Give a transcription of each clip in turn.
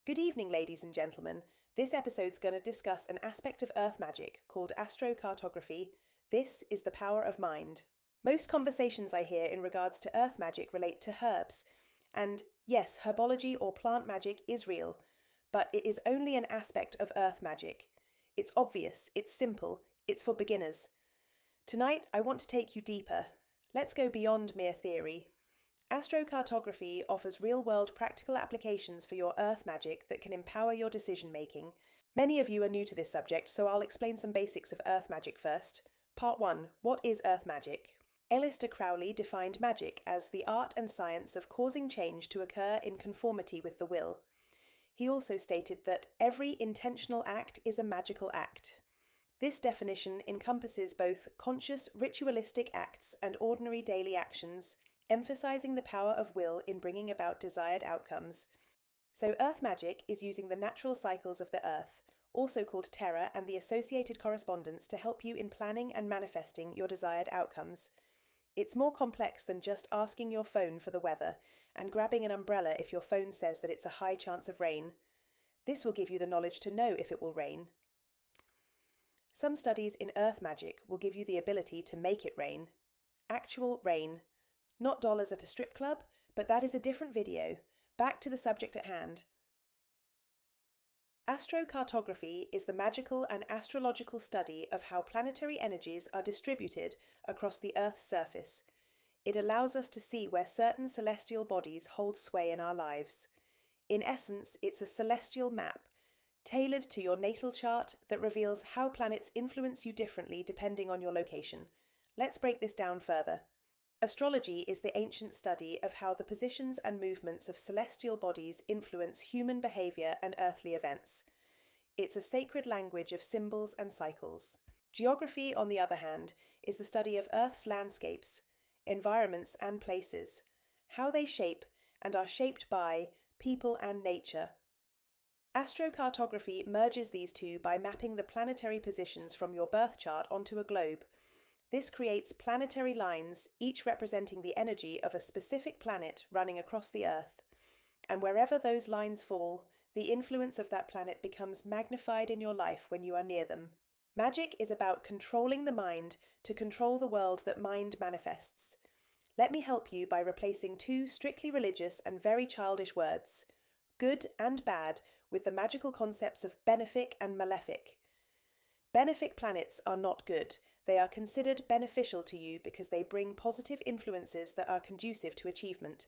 Good evening, ladies and gentlemen. This episode's going to discuss an aspect of Earth magic called astrocartography. This is the power of mind. Most conversations I hear in regards to Earth magic relate to herbs. And yes, herbology or plant magic is real, but it is only an aspect of Earth magic. It's obvious, it's simple, it's for beginners. Tonight, I want to take you deeper. Let's go beyond mere theory. Astrocartography offers real-world practical applications for your Earth magic that can empower your decision-making. Many of you are new to this subject, so I'll explain some basics of Earth magic first. Part 1. What is Earth magic? Aleister Crowley defined magic as the art and science of causing change to occur in conformity with the will. He also stated that every intentional act is a magical act. This definition encompasses both conscious ritualistic acts and ordinary daily actions, emphasizing the power of will in bringing about desired outcomes. So Earth magic is using the natural cycles of the Earth, also called Terra, and the associated correspondence to help you in planning and manifesting your desired outcomes. It's more complex than just asking your phone for the weather and grabbing an umbrella if your phone says that it's a high chance of rain. This will give you the knowledge to know if it will rain. Some studies in Earth magic will give you the ability to make it rain. Actual rain. Not dollars at a strip club, but that is a different video. Back to the subject at hand. Astrocartography is the magical and astrological study of how planetary energies are distributed across the Earth's surface. It allows us to see where certain celestial bodies hold sway in our lives. In essence, it's a celestial map, tailored to your natal chart that reveals how planets influence you differently depending on your location. Let's break this down further. Astrology is the ancient study of how the positions and movements of celestial bodies influence human behavior and earthly events. It's a sacred language of symbols and cycles. Geography, on the other hand, is the study of Earth's landscapes, environments and places, how they shape and are shaped by people and nature. Astrocartography merges these two by mapping the planetary positions from your birth chart onto a globe. This creates planetary lines, each representing the energy of a specific planet running across the Earth. And wherever those lines fall, the influence of that planet becomes magnified in your life when you are near them. Magic is about controlling the mind to control the world that mind manifests. Let me help you by replacing two strictly religious and very childish words, good and bad, with the magical concepts of benefic and malefic. Benefic planets are not good. They are considered beneficial to you because they bring positive influences that are conducive to achievement.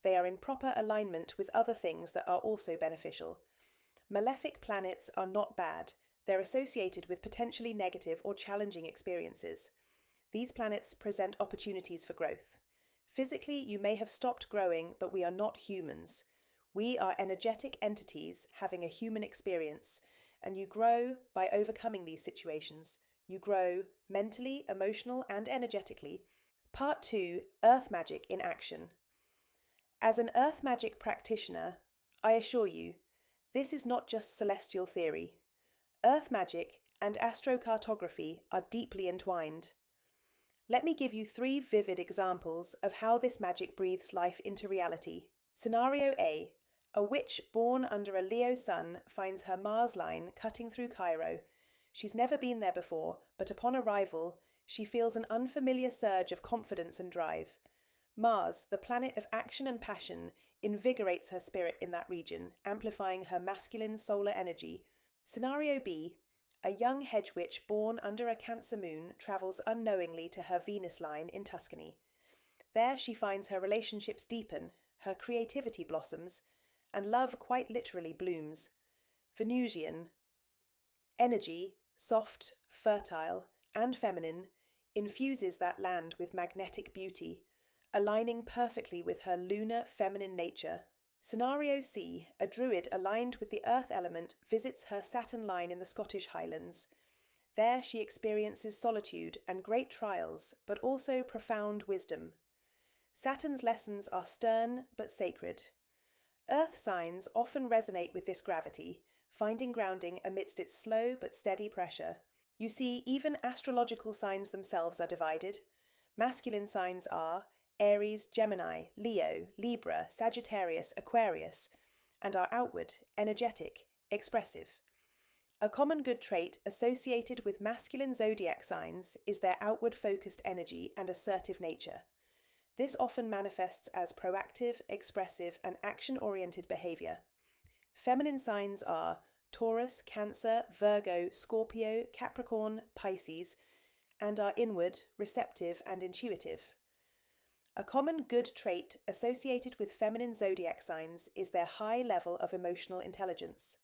They are in proper alignment with other things that are also beneficial. Malefic planets are not bad. They're associated with potentially negative or challenging experiences. These planets present opportunities for growth. Physically, you may have stopped growing, but we are not humans. We are energetic entities having a human experience, and you grow by overcoming these situations. You grow mentally, emotional, and energetically. Part 2. Earth Magic in Action. As an Earth Magic practitioner, I assure you, this is not just celestial theory. Earth Magic and astrocartography are deeply entwined. Let me give you 3 vivid examples of how this magic breathes life into reality. Scenario A. A witch born under a Leo sun finds her Mars line cutting through Cairo. She's never been there before, but upon arrival, she feels an unfamiliar surge of confidence and drive. Mars, the planet of action and passion, invigorates her spirit in that region, amplifying her masculine solar energy. Scenario B. A young hedge witch born under a Cancer moon travels unknowingly to her Venus line in Tuscany. There she finds her relationships deepen, her creativity blossoms, and love quite literally blooms. Venusian energy, soft, fertile, and feminine, infuses that land with magnetic beauty, aligning perfectly with her lunar feminine nature. Scenario C. A druid aligned with the earth element visits her Saturn line in the Scottish Highlands. There she experiences solitude and great trials, but also profound wisdom. Saturn's lessons are stern but sacred. Earth signs often resonate with this gravity, finding grounding amidst its slow but steady pressure. You see, even astrological signs themselves are divided. Masculine signs are Aries, Gemini, Leo, Libra, Sagittarius, Aquarius. and are outward, energetic, expressive. A common good trait associated with masculine zodiac signs is their outward focused energy and assertive nature. This often manifests as proactive, expressive, and action-oriented behavior. Feminine signs are Taurus, Cancer, Virgo, Scorpio, Capricorn, Pisces, and are inward, receptive, and intuitive. A common good trait associated with feminine zodiac signs is their high level of emotional intelligence.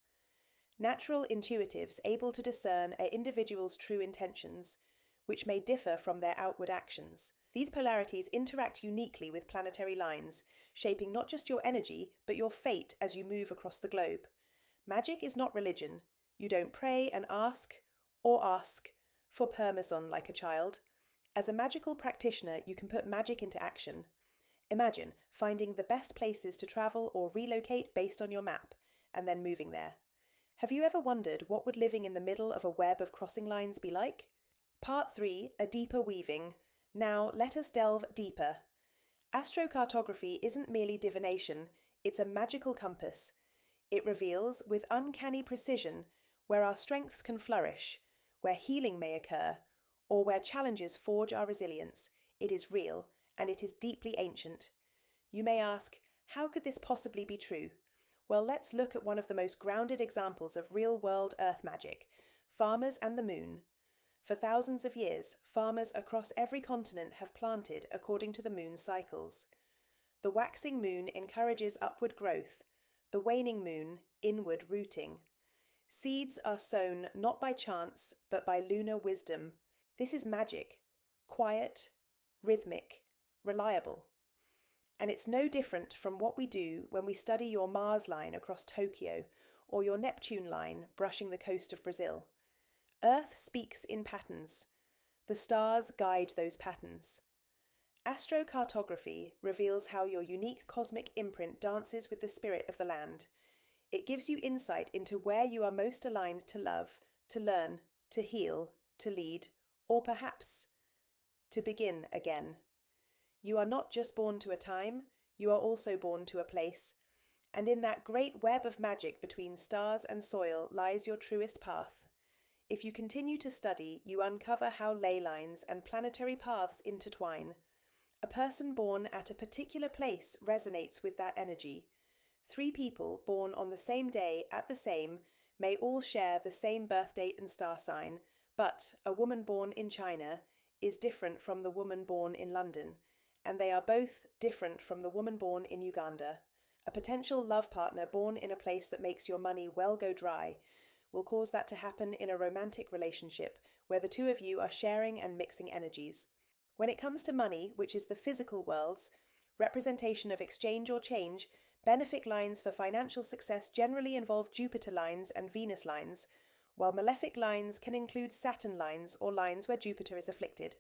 Natural intuitives able to discern an individual's true intentions, which may differ from their outward actions. These polarities interact uniquely with planetary lines, shaping not just your energy, but your fate as you move across the globe. Magic is not religion. You don't pray and ask for permission like a child. As a magical practitioner, you can put magic into action. Imagine finding the best places to travel or relocate based on your map, and then moving there. Have you ever wondered what would living in the middle of a web of crossing lines be like? Part 3, a deeper weaving. Now let us delve deeper. Astrocartography isn't merely divination, it's a magical compass. It reveals, with uncanny precision, where our strengths can flourish, where healing may occur, or where challenges forge our resilience. It is real, and it is deeply ancient. You may ask, how could this possibly be true? Well, let's look at one of the most grounded examples of real-world earth magic, farmers and the moon. For thousands of years, farmers across every continent have planted according to the moon's cycles. The waxing moon encourages upward growth, the waning moon, inward rooting. Seeds are sown not by chance, but by lunar wisdom. This is magic, quiet, rhythmic, reliable. And it's no different from what we do when we study your Mars line across Tokyo or your Neptune line brushing the coast of Brazil. Earth speaks in patterns. The stars guide those patterns. Astrocartography reveals how your unique cosmic imprint dances with the spirit of the land. It gives you insight into where you are most aligned to love, to learn, to heal, to lead, or perhaps to begin again. You are not just born to a time, you are also born to a place. And in that great web of magic between stars and soil lies your truest path. If you continue to study, you uncover how ley lines and planetary paths intertwine. A person born at a particular place resonates with that energy. 3 people born on the same day at the same may all share the same birth date and star sign, but a woman born in China is different from the woman born in London, and they are both different from the woman born in Uganda. A potential love partner born in a place that makes your money well go dry will cause that to happen in a romantic relationship where the two of you are sharing and mixing energies. When it comes to money, which is the physical world's representation of exchange or change, benefic lines for financial success generally involve Jupiter lines and Venus lines, while malefic lines can include Saturn lines or lines where Jupiter is afflicted.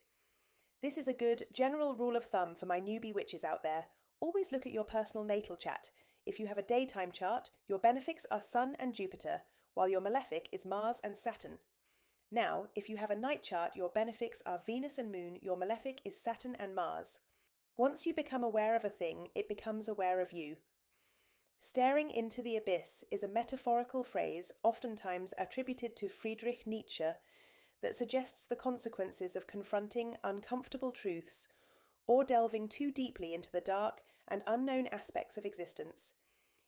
This is a good general rule of thumb for my newbie witches out there. Always look at your personal natal chart. If you have a daytime chart, your benefics are Sun and Jupiter, while your malefic is Mars and Saturn. Now, if you have a night chart, your benefics are Venus and Moon, your malefic is Saturn and Mars. Once you become aware of a thing, it becomes aware of you. Staring into the abyss is a metaphorical phrase oftentimes attributed to Friedrich Nietzsche that suggests the consequences of confronting uncomfortable truths or delving too deeply into the dark and unknown aspects of existence.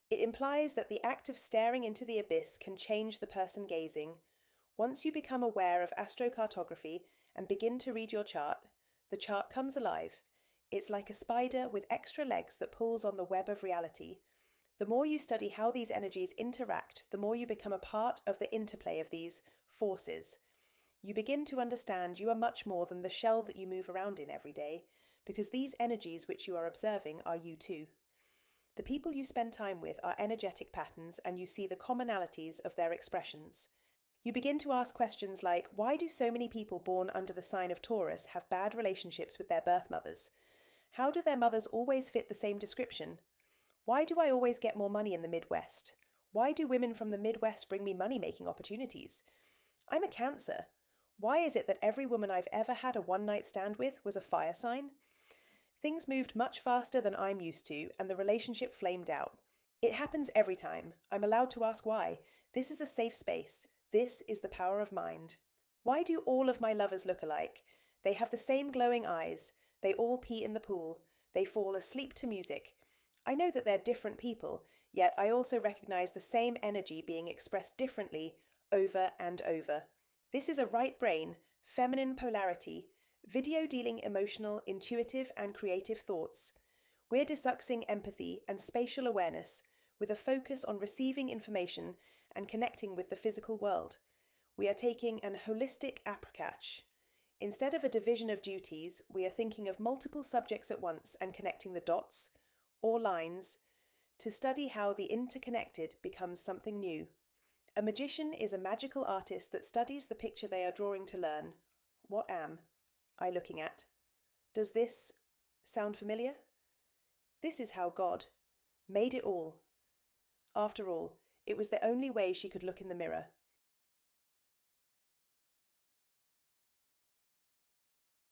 It implies that the act of staring into the abyss can change the person gazing. Once you become aware of astrocartography and begin to read your chart, the chart comes alive. It's like a spider with extra legs that pulls on the web of reality. The more you study how these energies interact, the more you become a part of the interplay of these forces. You begin to understand you are much more than the shell that you move around in every day, because these energies which you are observing are you too. The people you spend time with are energetic patterns, and you see the commonalities of their expressions. You begin to ask questions like, why do so many people born under the sign of Taurus have bad relationships with their birth mothers? How do their mothers always fit the same description? Why do I always get more money in the Midwest? Why do women from the Midwest bring me money-making opportunities? I'm a Cancer. Why is it that every woman I've ever had a one-night stand with was a fire sign? Things moved much faster than I'm used to, and the relationship flamed out. It happens every time. I'm allowed to ask why. This is a safe space. This is the power of mind. Why do all of my lovers look alike? They have the same glowing eyes. They all pee in the pool. They fall asleep to music. I know that they're different people, yet I also recognize the same energy being expressed differently over and over. This is a right brain, feminine polarity, video dealing emotional, intuitive, and creative thoughts. We're desuxing empathy and spatial awareness with a focus on receiving information and connecting with the physical world. We are taking an holistic approach. Instead of a division of duties, we are thinking of multiple subjects at once and connecting the dots, or lines, to study how the interconnected becomes something new. A magician is a magical artist that studies the picture they are drawing to learn. What am I looking at? Does this sound familiar? This is how God made it all. After all, it was the only way she could look in the mirror.